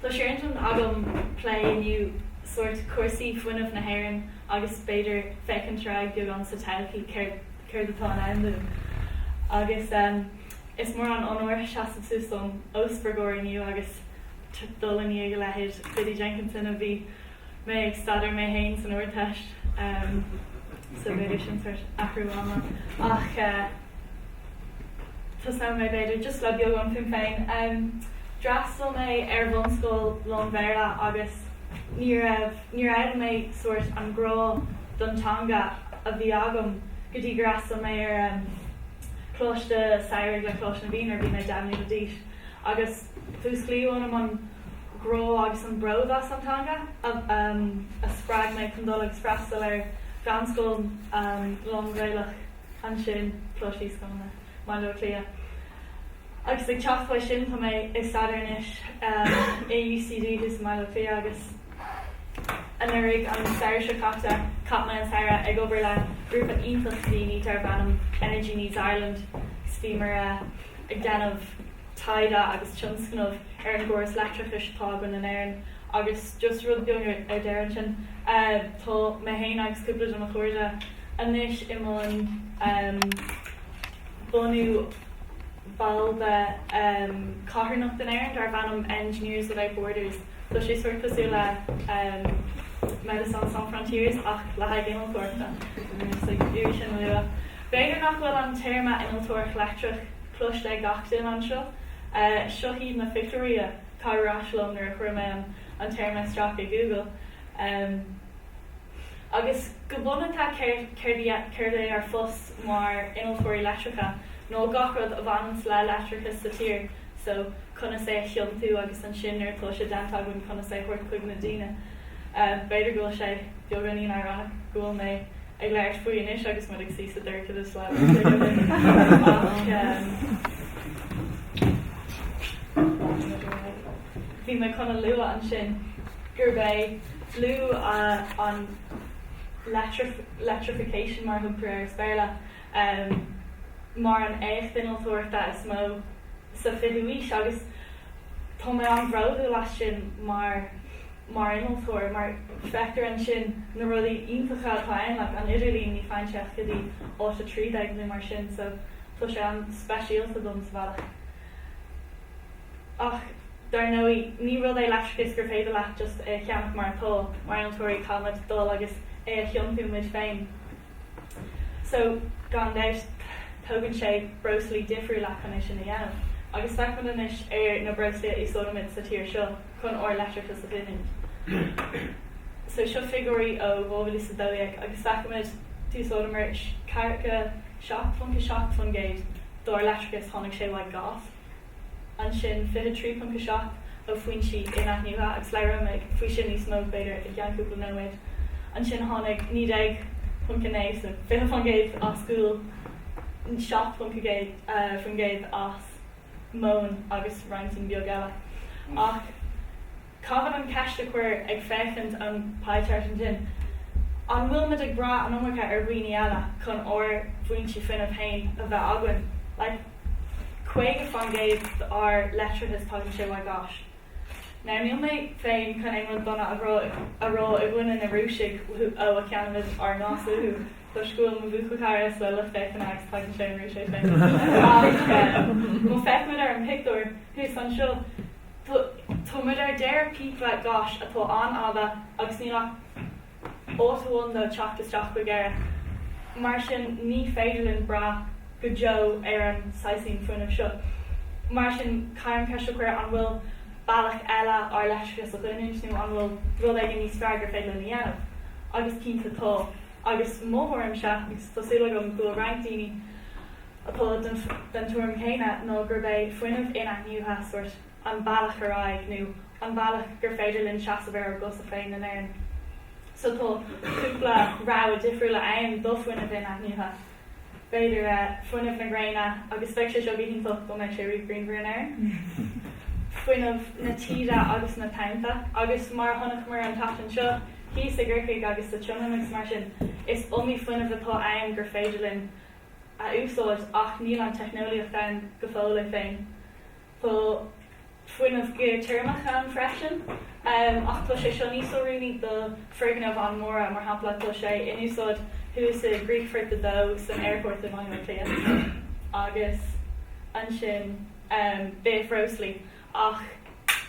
Tá sé an agam play new sort cuasaí fuinmh na hÉireann agus beidir fecinn tráth go an sa telcaí céir atá an ann agus is mór an onóir seasamh son osbergóir inniu agus dul inniu go lehéid Biddy Jenkinson a bhí mé ag staidir mé hain san uairteist so beidir sin sort achrúáma ach Tá ná mé beidir just le beag an fin féin drastal mé bhonscoil lán-Ghaelach agus ní raibh mé sort an ngrá dontanga a bhí agam go dtí grastal mé Coláiste Chléirigh le Coláiste na bhín ar bhí mé deanamh a díos agus fúsclíúin an ngrá agus an brod as antanga a sppraag mé chundul expresstal ar ganscoil lán-Ghaelach an sin Coláiste Íosagáin Bhaile Átha Cliath. Agus ag teachfuil sin tá mé ag staidir UCD hús Bhaile Átha Cliath agus an uirigh an saoir seo capma an saoire ag obair le grúpa ionfachtaí ní tar bannam Energy Needs Ireland steamer ag déanamh taida agus tionscanmh ar an gCóras Leictreachais tágan an éireann agus just rud beag ar deireann sin tá mé hain agus cúpla am a chuirde anis imán bunú balba cathairnacht an éireann ar bannam Engineers Without Borders so sé suirt cosú le Méadhbh Sans Frontières ach le haig innealtóireachta so dúir sin lua. Beidir nach bhfuil an téirme innealtóireacht Leictreach Cloiste gachtain an seo seo híad na Victoria cáráisiúil nuair a chuir mé an téirme straach i Google agus go bunatá céir ar fós mar innealtóirí Leictreacha nó gachrad a bhaint le Leictreachas sa tír so chuna sé chiomtú agus an sin ar cloise dantagann chuna sé chuir chuig na daoine beidir go sé beagán íon aránach ghfuil mé ag leir faoin inis agus mu ag sí sa dúircha is le bhí mé chuna lua an sin gur bé lú an electrification mar thumpra ar spéirla mar an écht innealtóireachta is mó sa fiúis agus tá mé an bhródú leis sin mar innealtóir mar feictar an sin na rudí ionfacha atá le an idirlín ní fáinteach go dtí 8 nu mar sin so tá sé an speisialta dom sa bhealach ach dar naoi ní rud é leis gur féidir leat just cheannach mar atá mar innealtóirí calmad dul agus cheanú mid féin so gan deis tugann sé broslí difriú le chuna sin na dhéanamh agus feicman inis ar na broslí Íosagáin sa tír seo chun or Leictreachas a bhliain so seo figurí ó bhóbhilí sa dóiag agus feicimid túsódamar carcha seach fan géid dóir Leictreachas tháinig sé bhaid gas an sin 53 seach ó faoin si innealtóireacht agus leirmid faoi sin níos mó beidir i gceann cúpla nóid an sin tháinig 9 so 5 fan géid á scúil seach fan géid as món agus ranting beagala ach cabhan an ceiste chuir ag féchant an paiteart an sin an bhfuil ag bra an ómhacha ar roioine eile chun or bhain si fin a hain a bheith agan like chuige fan géid ar Leictreachas tágann sé bhaid gas now níl mé féin chun éon donna a rá i bhfuin na rúsigh ó a ceanmid ar náú Tá scúil mo bhuachaáras le féchan agus tágann sé an rúise féin mo feicmid ar an picúir hús an seo Tuid ar déir pípa gas atá an áda agus ní ótáin do teachtasteach go ggéire mar sin ní féidirlinn bra go jo ar an 16 fuinmh seo mar sin caiim ceiste chuir an bhfuil bailach eile ar Leictreachas a gcuinint nó an bhfuil rud ag níos fearr féile na dhéanamh agus cinnta tá agus móthirm se agus tásúla go go rangtíine atá den tuaim chéine nó gur bé fuinmh innealtóireachtha suirt an bailach aráig nó an bailach gur féidirlinn seasamh agus a féin an éireann so tá cúpla rá a difriúil le ann do fuinmh innealtóireachtha beidir fuinmh na gréine agus feic sé seo bhíonnta go méid sé riomh an éireann fuinmh na tíide agus na taimta agus mar tháinig mar an tatan seo hí sa ggurcaigh agus sa tionamics mar sin is omí fuinmh atá ann gur féidirlinn a úsáid ach níl an technoliacht féin go fóla féin fuinnimh go tuirmach an freisin, ach tá sé seo níos óúnaí do frignamh an móra mar hapla tá sé inúsod thuús a Greekfurt the dó san airport in Bhaile Cliath agus an sin bifroslí ach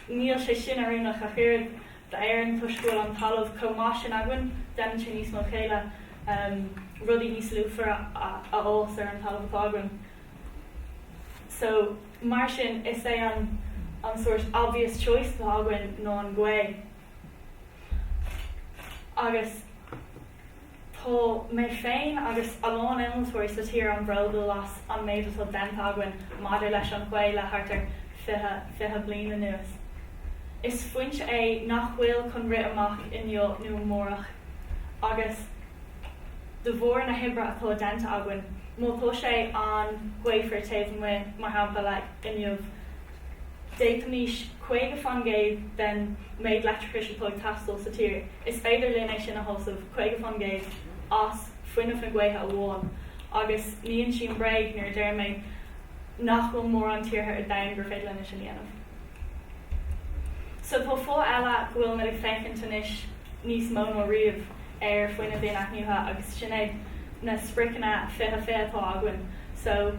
níl sé sin arúnach a chuir hÉireann tuisciúil an talamh comá sin agan den sin níos mó chéile rudí níos luúfar a ós ar an talamh agan. So mar sin is é an sort of obvious choice to agan nó an gcué. Agus tá mé féin agus alán inaltóireacht sa tír an bhródú las an méadú tá den agan maidir leis an gcué le hartar fiche bliana nuas. Is fuint é nach bhfuil chun rit amach inniu nó mórach agus de bhór na hibre atá den agan mátá sé an gcuéifir taobh mu mar hampla le inniuh déanamh 50 géad den méid Leictreachais plug tastal sa tír. Is féidir léinn sin a thosamh 50 géad as fuinnimh na gcuaithe amháin agus níonn sin breig nuair deir méid nach bhfuil mór an tíortha a dain gur féidir lena sin dhéanamh. So tá fó eile bhfuil na fécintanis níos mó nó riamh ar fuinna bhíon aithniútha agus sin é na spriccanna fiche atá agan. So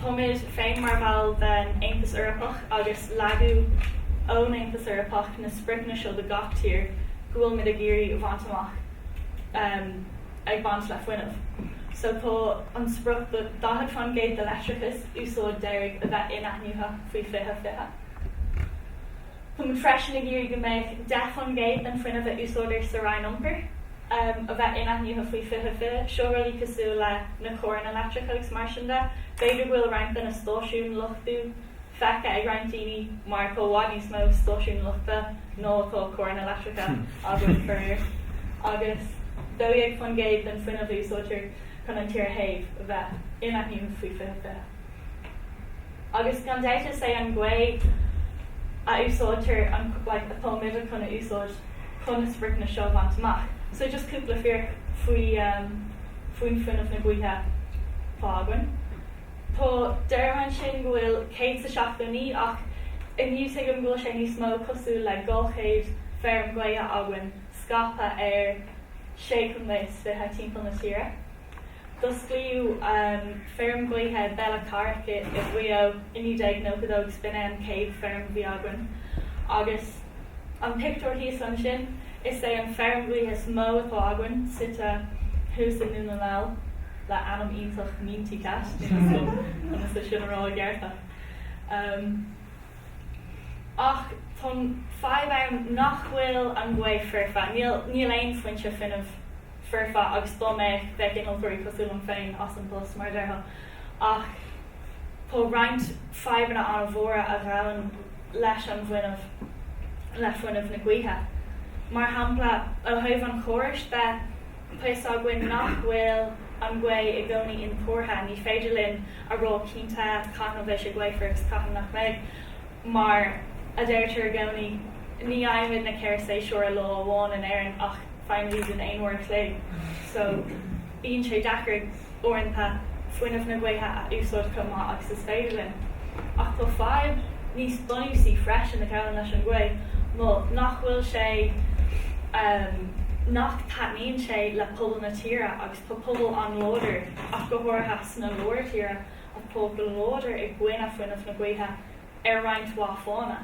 Táid féin mar bhall den Aontas Eorpach agus leagadh ón Aontas Eorpach na spriccanna seo de gach tír go bhfuil mid a géirí bhaint amach ag bant le fuinnimh. So tá an spruch do 10 géad de Leictreachais úsáid déag a bheith inaithniútha faoi fiche. Tá mu freisin na géirí go méid 10 géad den fuinnimh a úsáidir sa Rheinumper a bheith inaithniútha faoi fiche, seo ruí cosú le na chóranna Leictreachais mar sin de. Féidir bhfuil reinta na stáisiún luchtú fecha ag reintíní mar cóhhaid níos mó stáisiún luchta nó atá chóranna Leictreacha agus fear. Agus 2 géad den fuinnimh úsáidir chun an tír thaobh a bheith inaithniútha faoi fiche. Agus gan déite sé an gcué a úsáidir atá muidir chun a úsáid chun na spricna seo bhaint amach. So just cúpla fíor faoin fuinnimh na gcuaithe fágan. Tá deirhan sin bhfuil 170 ach inniu go bhfuil sé níos mó cosú le 200 fearm gcuaithe agan scapa ar 6 fiche timpeall na tíre. Dus glíú fearm gcuaithe Bhaile Átha Cliath i bhuió inniu déag nó go dóg spinne céad fearm bhí agan. Agus an pictiúir híos an sin is é an fearm gcuaithe smó atá agan sita thuús in nuna leil le anam ionintach míntaí ceist chuna sa sin ará gghearta. Ach tá 5 am nach bhfuil an gcué firfa. Níl aon fuinte fuinnimh firfa agus dá méid bheith inaltóirí cosúil an féin as an bus mar deartha. Ach tá roinnt 5 an bhóra a bhreaann leis an bhuiinmh le fuinnimh na gcuaithe. Mar hampla ó thaobh an Chóras de pais agan nach bhfuil an gcué i gcónaí in tuairtha ní féidir linn a rá cinnta caitheann bheith sé gcuéifir caitheann nach méid mar a deirtear gcónaí ní aimimid na céir sé seoir le bháin in éireann ach feinlíos in aonmhór clé. So bíonn sé dachar orintha fuinnimh na gcuaithe a úsáid comá agus is féidir linn. Ach tá 5 níos donúsaí freisin na ceann leis an gcué nó nach bhfuil sé nach taníonn sé le pobal na tíre agus tá pobal an láidir ach go bhfuartha na láir tíre a pobal láidir i gcuine fuinnimh na gcuaithe ar roinnt bháfána.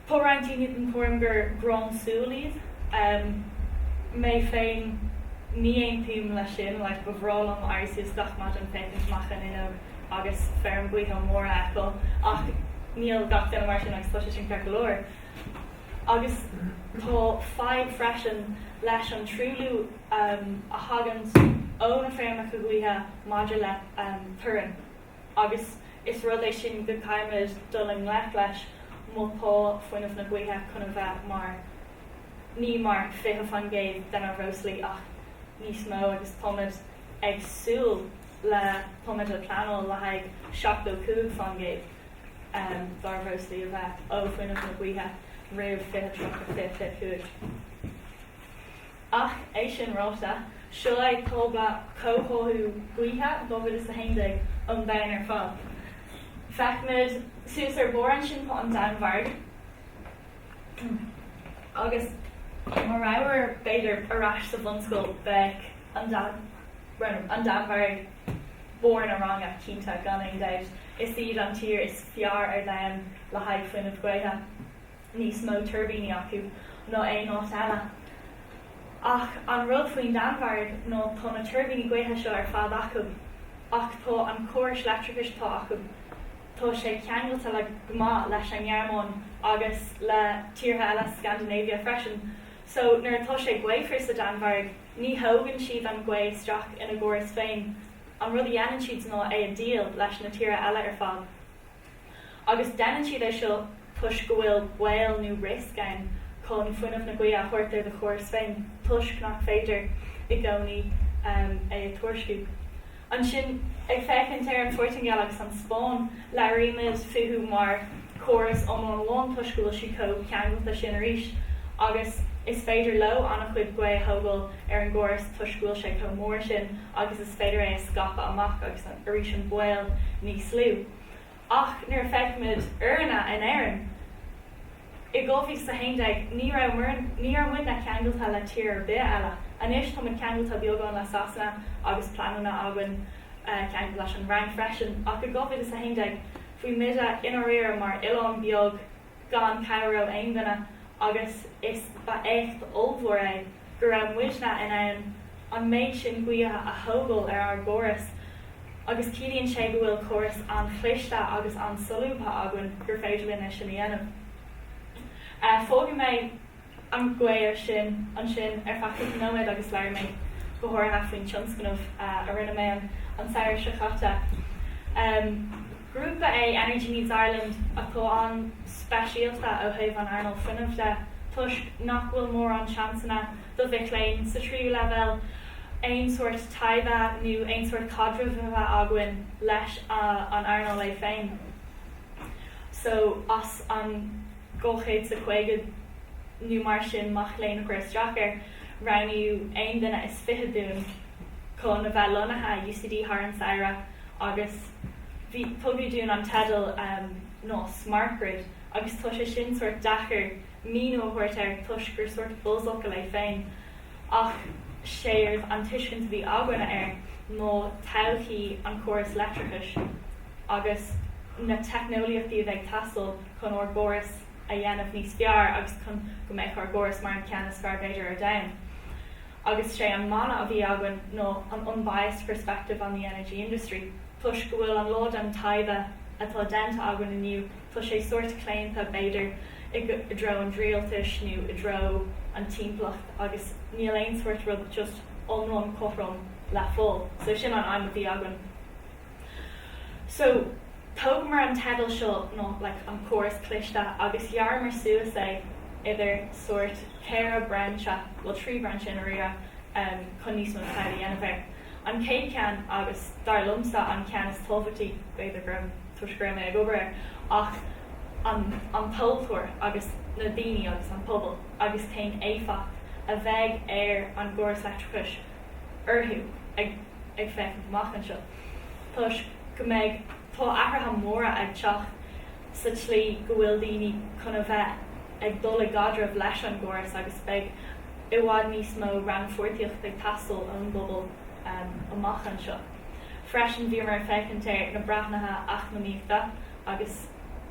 Tá rointíní an cuaim gur grán súlaíad mé féin ní aon túm le sin le go bhrálam airsiús gachmat an féinmachchan in agus fearm gcuaithe móra eil ach níl gach den mar sin agus tá sin ceir go leir. Agus tá 5 freisin leis an trúlú a hagans ón na féarmach go gcuaithe maidir le tuireann. Agus is rud é sin go caiimiid dul an nglaith leis mátá fuinnimh na gcuaithe chuna bheith mar ní mar 50 géad den a roslí ach níos mó agus táid agsúil le táid a planol le haig 75 géad dar roslí a bheith ó fuinnimh na gcuaithe raibh 50 ach é sin ráta seo é tógla cóthóú gcuaithe dómhid is a héindeag an bhain ar fáil. Feicmid suas ar bór sin po an danmhaird. Agus mar raibhar beidir arás sa bhliain bheith an danmhaird bór na ranga cínta gan éon deis. Is iad an tír is fiar ar leinn le haid fuinmh gaotha. Níos mó turbíní acu nó é nát eile. Ach an rud faoin danmhaird nó tá na turbíní gaotha seo ar fad acu. Ach tá an Chóras Leictreachais tá acu. Tá sé ceangailta le gá leis an ghearmáin agus le tíortha eile Scandinavia freisin. So nuair atá sé gcuéifar sa danmhaird, ní thógann siad an gcué isteach ina gcóras féin. An rud a dhéanann siad ná é a díal leis na tíortha eile ar fad. Agus déanann siad é seo tuis go bhfuil bhail nó riscáin chun fuinmh na gaotha a chuirtear de chóras féin, tuis nach féidir I gcónaí é a tuairisciú. An sin ag fécinn ar an nGaeilge san Spáin le riimiid fiú mar chóras an bháin tuisciúil si có ceangailta sin arís, agus is féidir leo anna chuid gcué thógáil ar an gcóras tuisciúil sé có mór sin, agus is féidir é scapa amach agus an arís an bhail níos lú. Ach nuair feicmid uirna in éireann, I ggófaí sa haindeag ní raibh muid na ceangailta le tír ar bith eile. Anis tá ceangailta beagán le sasana agus planúna agan ceangail leis an rang freisin, ach go ggófaí sa haindeag faoi mida inoríir mar Ileán beag gan Cairo aonganna agus is ba écht olmhór é go raibh muidna in an méid sin gaotha a thógáil ar ar gcóras. Agus cílíonn sé go bhfuil chóras an chléiste agus an solúpa agan gur féidir linn sin dhéanamh. Fóga méid an gcuir sin ar fachas nóid agus leir méid go háirtha faoin tionscanmh a rinne mé an saoir se chatta. Grúpa é Energy Needs Ireland atá an speisialta ó thaobh an Arnold fuinmhde, tuis nach bhfuil mór an seansanna do bheith léinn sa tríú level, ein soort taiva nu ein soort cadrih aguin leis an Arnold é féin. So as an gochéid sa chuige nu mar sin mach léinn a straachar raniu ein duna is fiche dún chun a bheith lonathe UCD haar an saira agus bhí tugadh dún an tedal nó smartgrid agus tu sé sin soort dachar míú thuirtear tuisgur soort buzzocail é féin ach séir an tuiscint bhí aganna nó tauchaí an Chóras Leictreachais agus na technoliaachtaí bheith tastal chun or gcóras a dhéanamh níos fearr agus chun go méid ar gcóras mar an ceannas fearr beidir ar dain. Agus sé an mana a bhí agan nó an unbiased perspective on the energy industry. Tuis go bhfuil an lád an taibh atá denta agan aniu, tuis sé suirt cléanta beidir I dro an dríaltais nu I dro an timplacht agus níl aon suirt rud just onrón cothrom le fól. So sin an aim a bhí agan. So tóg mar an tedal seo nó like an Chóras Cliaiste agus dhear mar suas é idir sort céir brancha, well trí branch in ria chun níos mó feile dhéanamh. An céad cean agus dar lumsa an cean is tófatí beidir grom tuisgrim ag obair ach an póltóir agus na daoine agus an pobl agus tain éfacht a bheith ar an Chóras Leictreachais orthú ag feicint amach an seo. Tuis go méid tá athraithe móra ag teach sa tlí go bhfuil daoine chun a bheith ag dul ag gadraibh leis an gcóras agus beidh I bhfad níos mó rangfortaíocht ag tastal an bubal amach an seo. Freisin bhí mar feicint ar na brathnathe achnamíochta agus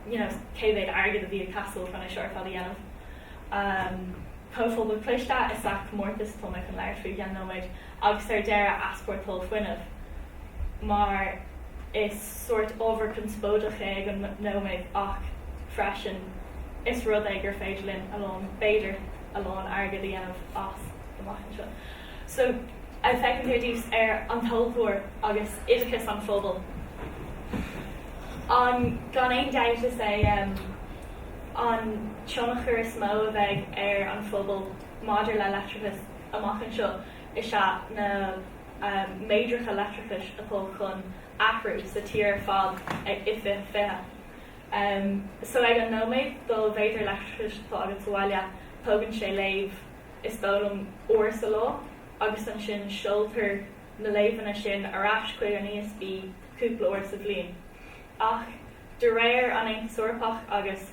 céibhéad airgad a bhí a castle fan a seir fáil dhéanamh. Cófol Cliaiste is ach mórtas tómach an leir faoi gan nóid agus ar deire aspórtól fuinmh. Mar is sort overconspódach ag an nóid ach freisin is rud ag gur féidir linn alón beidir alón airgad a dhéanamh as amach an seo. So I feicint ar dús ar an toltóir agus idchas an phobal. An gan éon deis is é an tionachar is mó a bheith ar an phobal Maidir le Leictreachais amach an seo is se na méidreacha Leictreachais atá chun achrú sa tír fád ag ife fithe. So ag an nóméid do bhéidir Leictreachais tá agus bhaile tógann sé léamh is dóm uair sa lá agus an sin seoltar na léimhanna sin arás chuig an níos bí cúpla uair sa bhliain. Ach de réir an ein soorpach agus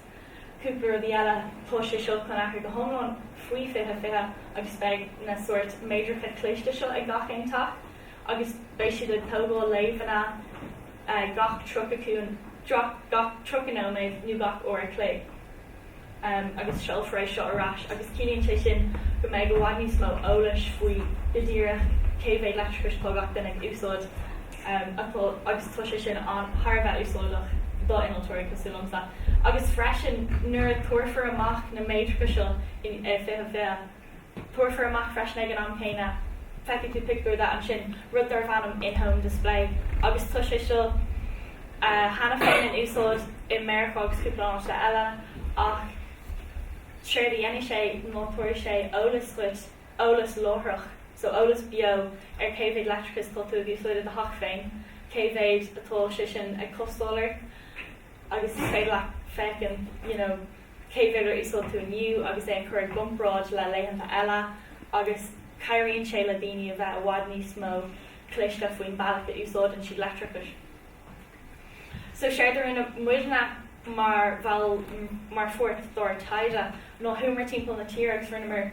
cúpla bhí eile tuise seo chun achar go homlán faoi fiche agus beag na sort méidircha Coláiste seo ag gach aontach agus béis siad ag tógáil léimhna gach trocacún gach trocanóméid nu gach ó a clé. Agus seolfrééis seo arás agus cíonn sé sin go méid go bhhaid níos mó eolais faoi i ddíire céimhéad leictreachais tógach den ag úsáid agus tu sé sin an tharbheith úsáideach dá innealtóireacht cosúlamsa. Agus freisin nuair a tuairfar amach na méidircha seo in fiche tuairfar amach freisin ag an am chéine feice tú picú an sin rud ar bhanam in-home display agus tu sé seo hana féin in úsáid i Meadhbh agus cúpla eile ach Sure dhéana sé nó tuair sé eolas láthreach, so eolas bio céimhéad leictreachais cultú bhí fluid a thach féin, céimhéad atá sé sin ag costáir agus féad le fecin, céimhéad ar úsáid tú aniu agus é chuir gompráid le léihananta eile agus cairíonn sé le daoine a bheith a bhhaid níos mó Coláiste faoin bailach a úsáid an siad leictreachais. So séidir ina muidna mar fuairt dár taide nó humor timppla na tír agus rinnemer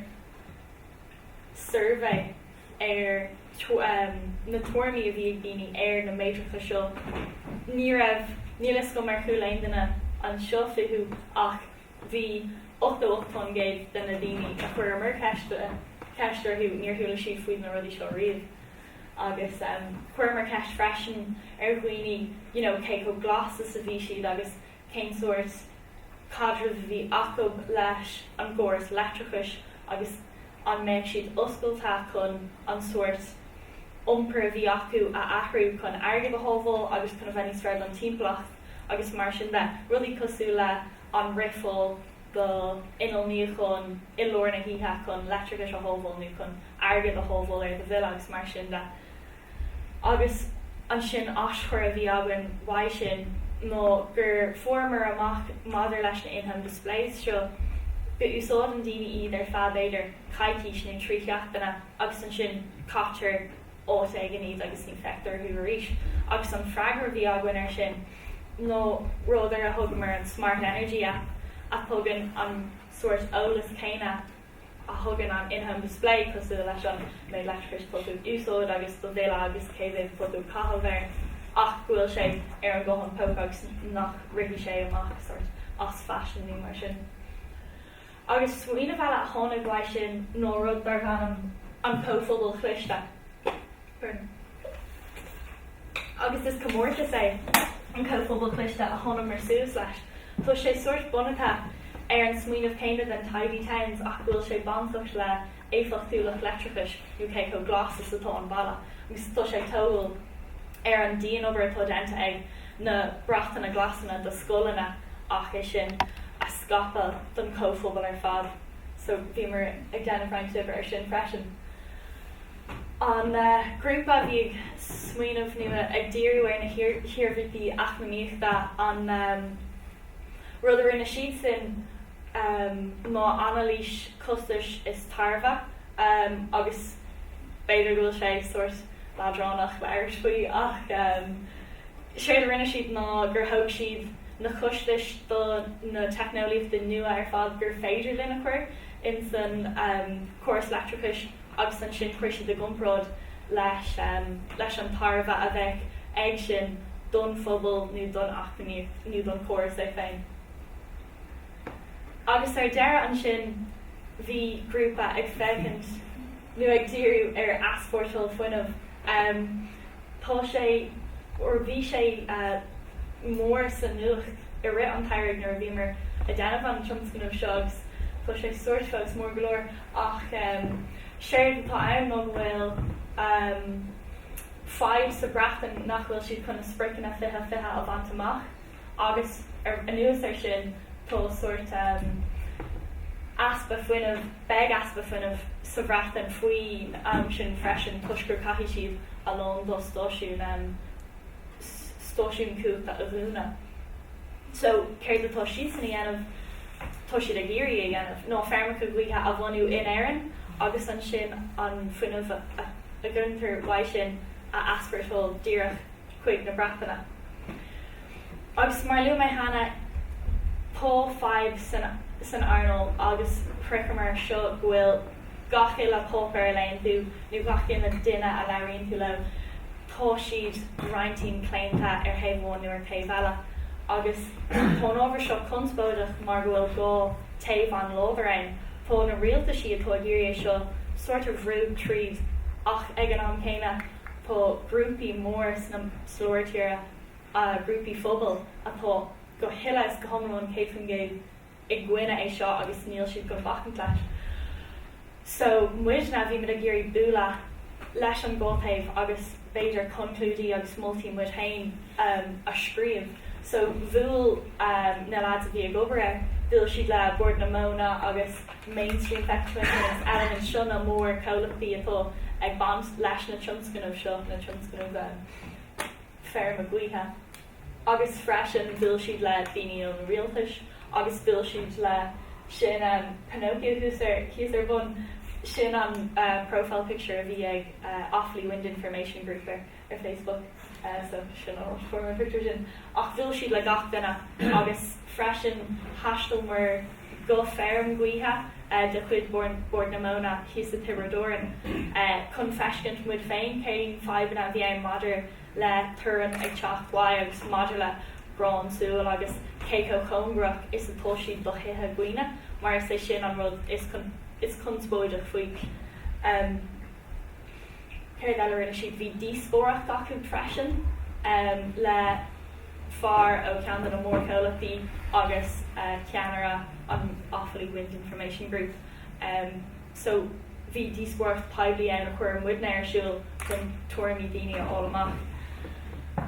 survey na tuairmí a bhí ag daoine na méidircha seo nílas go mar chuúlainn duna an seo fiú ach bhí 8 géad duna daoine a chuir mar ceistarthú níor thuúla siad faoin na rudí seo riamh agus chuir mar ceist freisin ar dhaoine cé go glas a bhí siad agus céim soirt cadre bhí acob leis an gcóras leictreachais agus an méid siad hOllscoile chun an soirt iompar bhí acu a athrú chun airge go hábháil agus chun a bheith níos an timplacht agus mar sin de rudí cosú le an rifle go inalníí chun ilóir na híthe chun leictreachais a hábháil nó chun airge go hábháil ar do bhil agus mar sin de agus an sin aschuir a bhí agan bhaid sin nó gur formar amach madidir leis na in-home displays seo go úsáid an daoine iad ar fad éidir caiitíis na trícheachtainna agus an sin captar áit ag an iad agus ní feictar thu arís agus an freagar bhí agan ar sin nó rud ar a thugam mar an smart energy app a thugann an soirt eolas céine a thugann an in-home display cosú leis an méid leictreachais fotú úsáid agus do bhéile agus céimhéad fotú cathallmhéir ach bhfuil sé ar an gcóhan póca agus nach rithí sé amach sort as fashion ní mar sin. Agus smaointe bheile a tháinig bhaid sin nó rud ar bhanam an cóphobal Coláiste. Agus is commórta sé an cóphobal Coláiste a tháinig mar suas leis. Tá sé sort bunatá ar an smaoineh céine den tidy towns ach bhfuil sé bantocht le éfachúlach leictreachais UK go glas is atá an balla. Agus tá sé tóil ar an déanamh atá déanta ag na brachtainna glasanna do scoileanna ach é sin a scapa don cóphobal ar fad. So bhí mar ag déanamh tibh ar sin freisin. An grúpa bhí ag smaoineh nua ag díriú ar na hirbhí ach na míochta an rud ar ina siad sin má analís costais is tarva agus beidir bhfuil sé sort ládránach le airs faoi ach séad rinne siad ná gur thug siad na chostais do na technolíomh den nua ar fad gur féidir lena chuir in san Chóras Leictreachais agus an sin chuir siad a gomrád leis an tarva a bheith ag sin don phobal nó don achtaní nó don chóras é féin. Agus ar deire an sin bhí grúpa ag fécint nu ag díriú ar aspórtal foiinemh tá sé or bhí sé mór san nuach i ri an Chléirigh nuair bhí mar a déanamh an tiomscin ó seogs tá sé suirt fós mór glór ach séir tá ann nó bhfuil fáid sa brachtain nach bhfuil siad chun spricin a fiche a bhaint amach agus ar anuas ar sin tá sort aspa foiinemh beg aspa foiinemh sa brachtain faoi sin freisin tuisgur caithí siad alón do stáisiún cúta a bhúna. So céir atá siad san dhéanamh tá siad a géirí a dhéanamh nó fearmach go bhuithe a bhainú in éireann agus an sin an foiinemh a gcuintear bhaid sin a aspirtol díreach chuig na brachtainna. agus mar liú mé hana pó 5 san Arnold agus pricamar seo bhfuil gachéil le pópar a léinn tú nó gachéil na duine a leiríonn tú le tá siad reintín cléanta ar héimháin nuair taobh agus tá ábhar seo conspóideach mar bhfuil go taobh an lábharain tá na rialta siad atá ggéirí seo sort of rúd tríd ach ag an am chéine tá grúpi mór sna slóirtíre a grúpi phobal atá go hiiles go homlún céifn géad ag gcuine é seo agus níl siad go bhachan leis. So muid na bhí a géirí búla leis an ggótaobh agus beidir conclúdaí agus multi muid hain a scríomh. So bhúil na lads a bhí ag obair bhúil siad le board na móna agus mainstream feictúin eile an seo na mór colachaí atá ag bant leis na tionscanmh seo na tionscanmh fearr a gcuithe. Agus freisin bhúil siad le daoine an rialtais agus bhúil siad le sin Pinocchio hús ar bun sin an profile picture a bhí ag Offaly Wind Information Group ar Facebook. So sin an form of picture sin ach bhúil siad le gach duine agus freisin hastal mar go fearm gcuithe de chuid board na móna hís a tibredoran chun feiscint muid féin céin 5 a bhí madidir le turan ag teachháid agus madidir le brán súil agus céico chomgrach is atá siad do hithe gcuine mar sé sin an rud is conspóideach faoi. Céir eile rinne siad bhí díospóireacht acu freisin le far ó cean an mór colachaí agus ceanara an Offaly Wind Information Group. So bhí díospóireacht bhliain a chuir muid ar siúil chun tuairimí daoine all amach.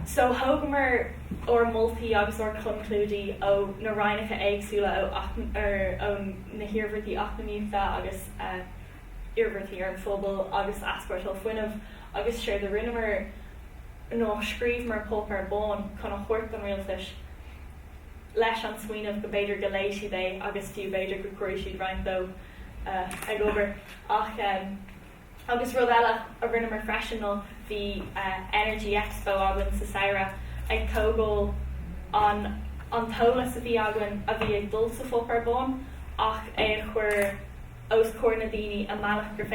So thugamar or multi agus or conclúdaí ó na Rheinacha éagsúla ó na híormhartaí achnaíochta agus iarmhartaí ar an phobal agus aspart ó fuinmh agus séir de rinnemer nó scríomh mar pópar bán chun a chuirt an rialtais leis an smaoinemh go beidir go léis siad é agus fiú beidir go cuirir siad reintó ag obair ach agus rud eile a rinnemer freisin nó bhí Energy Expo agan sa saoire ag tógáil an tolas a bhí agan a bhí ag dul sa fópar bán ach é chuir os cóir na daoine a mealach gur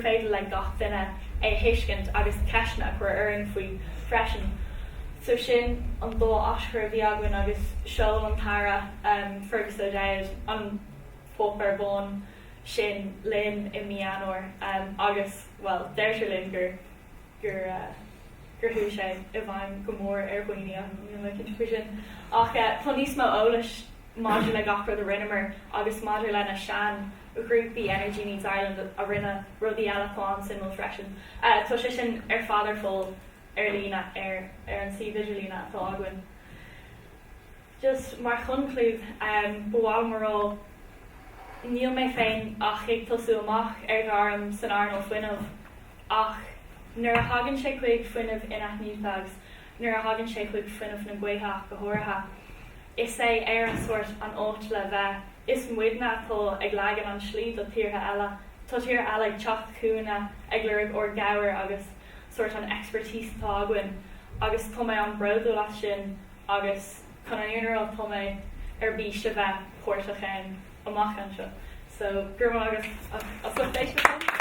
féidir le gach duine é hiiscint agus ceisna chuir aireann faoi freisin. So sin an dó ascur bhí agan agus seol an tara fergus ó dead an fópar bán sin léinn I Meadhbh agus well deir léinn gur thuú sé I bhaim go mór ar buine le sin ach tá níos mó eolais maidir le gachar de rinnemer agus maidir lena sean a grúpi Energy Needs Ireland a rinne rudí eileáin sin nó freisin. Tá sé sin ar fadar fóil ar lína ar an si visualína atá agan. Just mar chunclúd bháil marrá níl mé féin ach ag tosú amach ar garm san Arnold fuinmh ach nuair a hagann sé chuig fuinmh innealtóireacht nuair a hagann sé chuig fuinmh na Gaeilge go háirithe. Is é ar an sort an áit le bheith is muidna atá ag leagan an slí do tíortha eile tá tíor eile ag teacht cúna ag léirigh or gabhar agus sort an expertise tá agan agus tá mé an brodú leis sin agus chun an iarnarál tá mé ar bís a bheith cuairteach amach an seo. So gur agus a